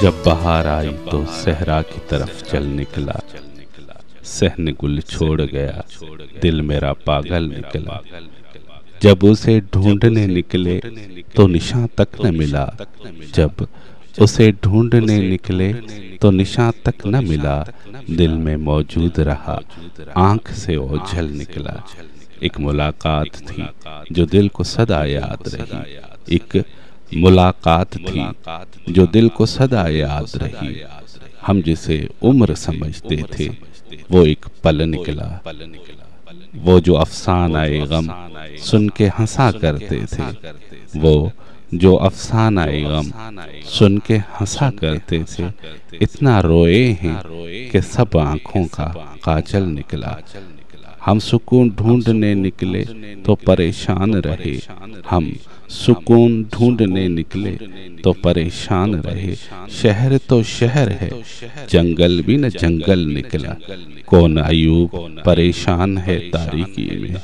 जब बहार आई तो सहरा की तरफ चल निकला, सहन गुल छोड़ गया, दिल मेरा पागल निकला। जब उसे ढूंढने निकले तो निशान तक न मिला, जब उसे ढूंढने निकले तो निशान तक न मिला। दिल में मौजूद रहा, आंख से ओझल निकला। एक मुलाकात थी जो दिल को सदा याद रही, एक मुलाकात थी जो दिल को सदा याद रही। हम जिसे उम्र समझते थे वो एक पल निकला। वो जो अफसानाए गम सुन के हंसा करते थे, वो जो अफसानाए गम सुन के हंसा करते थे, इतना रोए हैं कि सब आंखों का काजल निकला। हम सुकून ढूंढने निकले तो परेशान रहे, हम सुकून ढूंढने निकले तो परेशान रहे। शहर तो शहर है, जंगल भी न जंगल निकला। कौन अयूब परेशान है तारीकी में,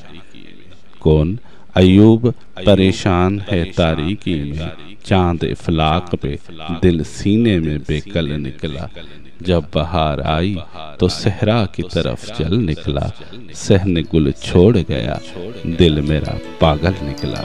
कौन अयूब परेशान है तारीकी में। चांद इफलाक पे दिल सीने में बेकल निकला। जब बहार आई तो सहरा की तरफ चल निकला, सहन गुल छोड़ गया, दिल मेरा पागल निकला।